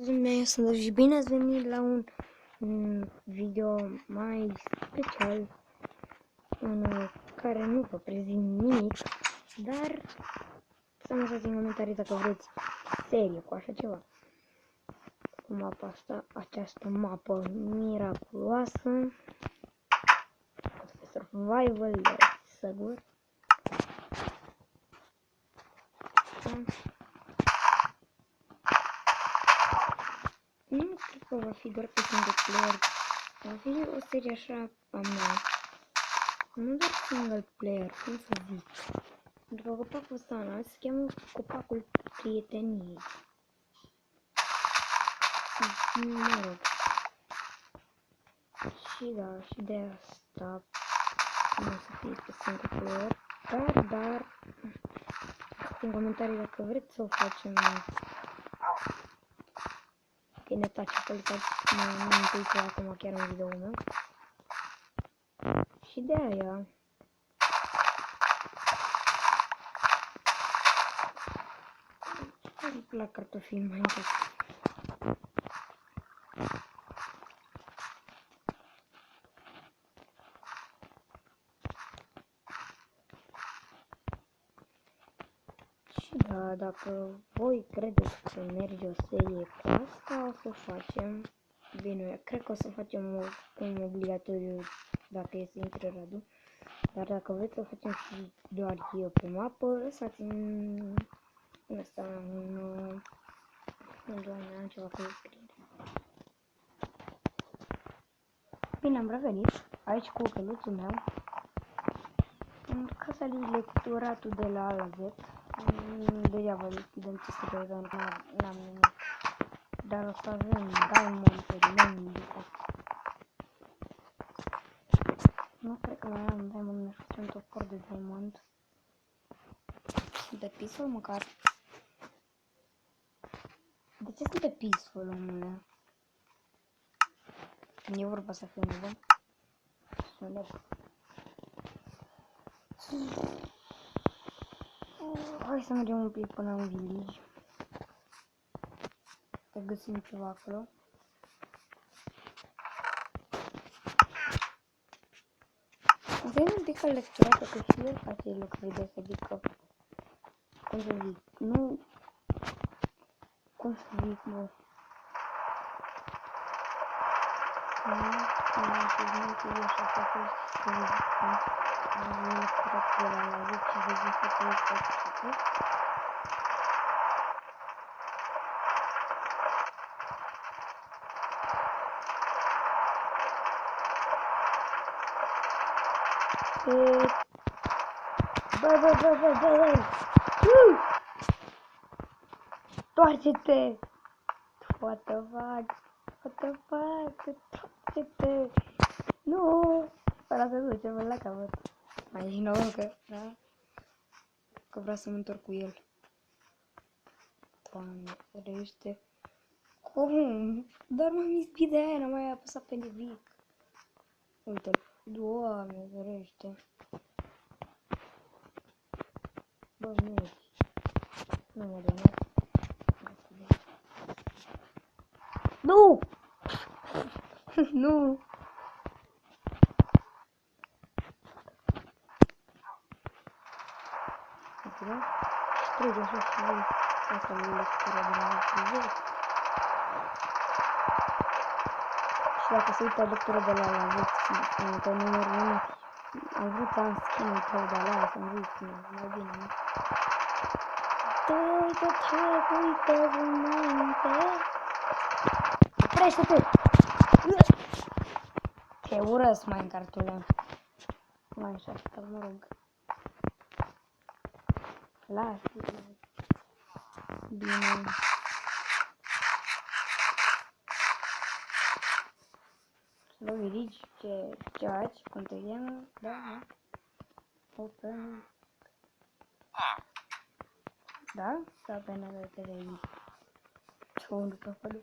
Eu sunt și bine ați venit la un video mai special în care nu vă prezint nimic, dar să mă lăsați în comentarii dacă vreți serie cu așa ceva. Cu mapa asta, această mapă miraculoasă, survival, sigur. Nu cred că va fi doar pe single player, va fi o serie așa a mea. Nu doar single player, cum să zic. Pentru că copacul ăsta se cheamă copacul prieteniei. Mă rog. Și da, și de asta nu o să fie pe single player. Dar, în comentarii dacă vreți să o facem. Că ne tace că nu uitați acum chiar în video-ul meu. Și de aia îmi plac cartofii în Minecraft. Și da, dacă voi credeți că merge o serie cu asta, o să o facem. Bine, cred că o să facem un obligatoriu dacă este intră Radu. Dar dacă vreți să o facem și doar eu pe mapă, lăsați-mi în asta doamne, am ceva cu scriere. Bine, am revenit aici cu căluțul meu. În casa lui lectoratul de la A la Z. Degeaba deschidem ce să vedem, n-am nimic. Dar o să avem diamond pe lângă. Nu cred că mai am diamond, mi-aș face un topor de diamond. Sunt pe peaceful măcar. De ce sunt pe peaceful, omule? Când e vorba să fiu nebun. Sunt nebun. Hai să mergem un pic până în village. Să găsim ceva acolo. Avem un pic lecturată că și el face lucruri de adică, cum să zic, nu, cum să zic, bă. Nu știu așa că am lecturat de la 10 și de zi să te Bă! Toarce-te! What the fuck? Toarce-te! Nu! Fără să duce până la capăt. Mai din nou că, da? Că vreau să mă întorc cu el. Doamne, ferește. Cum? Doar m-am izbit de aia, n-am mai apăsat pe nimic. Uite-l. Doamne, ferește. Bă, nu mă dă, nu! Nu! Uite, și trebuie așa și voi. Asta e lectura de la lectură. Și dacă se uită lectura de la veți, pe numărul 1, am vrut să am skin-ul tău de la să-mi zici, mai bine, nu? Uite-te înainte! Oprește-te! Te urăsc, Minecraft-ule. Mai așa, mă rog. Lasă-le. Bine. Să virici ce aici, cum te cheamă, da? Open. Da? Sau pe nada de aici. Ce unde pe acolo?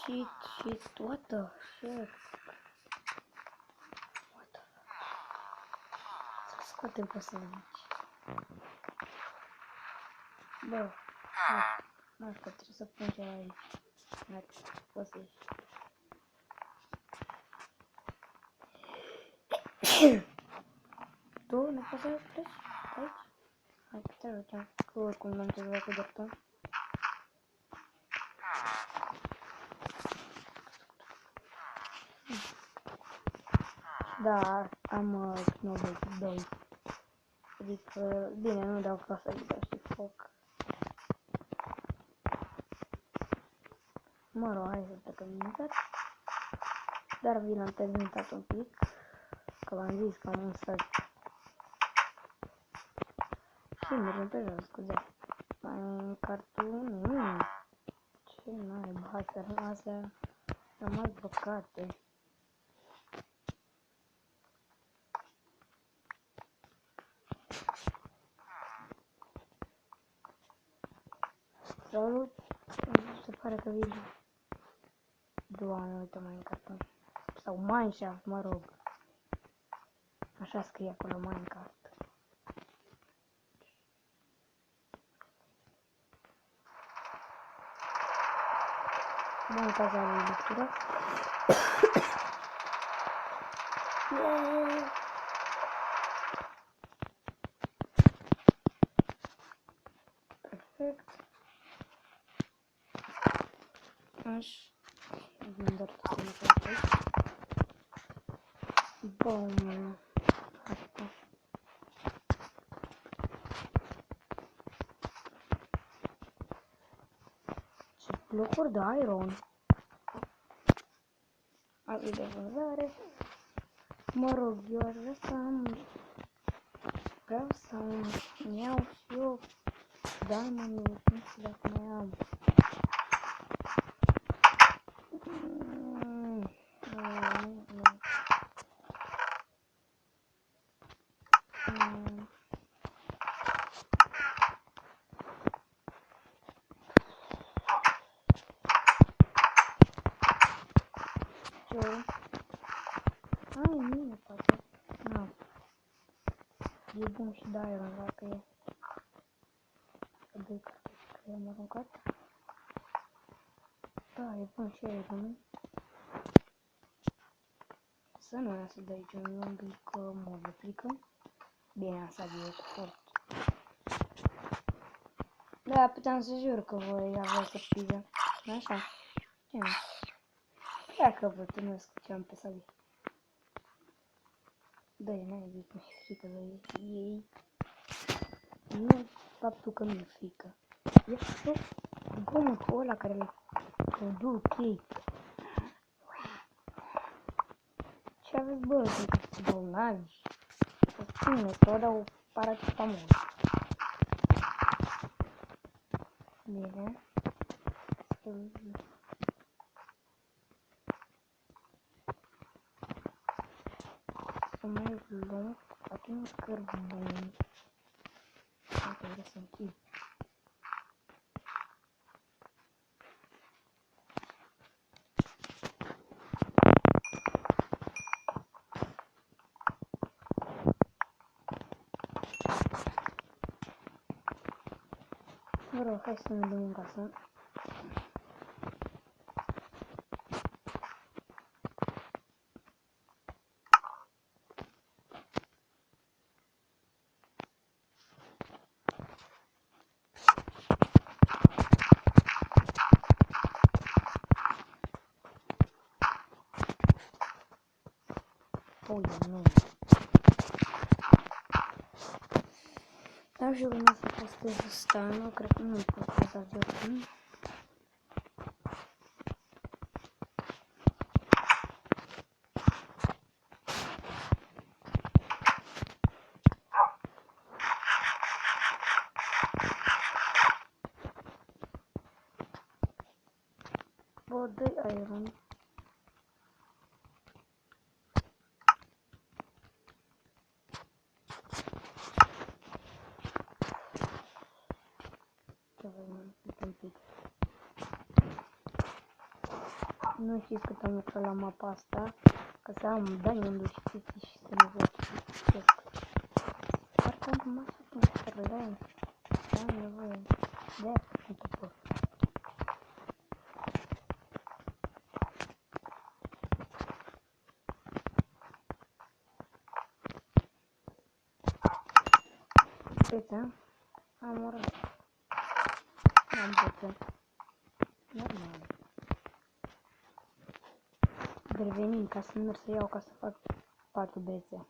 Shit, what the shit? What the fuck? Să scoatem pe să aici. Bă, hai, nu știu, trebuie să pun ceva aici. Hai, poți să ieși. Tu ne poți să pleci aici? Hai, te rugăm, că oricum n-am ce vrea cu dreptul. Da, am Knobel 2. Adică, bine, nu dau fasolită și foc. Mă rog, hai să plecăm imediat. Dar vi l-am prezentat un pic. Că v-am zis că am un stat. Și mergem pe jos, scuze. Mai un carton. Ce n-ai, hai să astea rămas blocate. Salut! Se pare că vine. Doamne, uite mai în carton. Sau Mineshaft, mă rog. Așa scrie acolo Minecraft. Bun, caza lui lectură. Perfect. Așa. Vin doar tot să mă fac aici. Bun. Asta. Ce blocuri de iron. Azi de vânzare. Mă rog, eu aș vrea să am... Vreau să îmi iau și eu diamond-ul, nu știu dacă mai am. Ce? Ai, mine, poate. Nu. E bun și de iron, dacă e. Că i-am aruncat. Da, e bun și iron, nu? Să nu iasă de aici un pic mult de frică. Bine, asta e cu fort. Da, puteam să jur că voi avea surpriză. Așa. Ce nu? Dacă vă tânesc ce am pe sabi. Da, n-ai zis, nu e frică de ei. Nu faptul că nu e frică. E gomul ăla care le produc ei. Ce aveți, bă, sunteți bolnavi? Să spuneți că o dau paracetamol. Bine. Să mai luăm atunci cărbuni. Dacă vreau să închid. Mă rog, hai să ne dăm în casă. Oi, nu. Dar și urmă să postez ăsta, nu cred că nu postez azi oricum. Bă, dă-i iron. Ce avem un pic. Nu știți cât am lucrat la mapa asta, ca să am diamond-uri și chestii și să ne văd. Parcă am masă până să redai. Am nevoie. De cu topor. Uite, am orat. Am putut. Normal. Revenim ca să merg să iau ca să fac 4 bețe.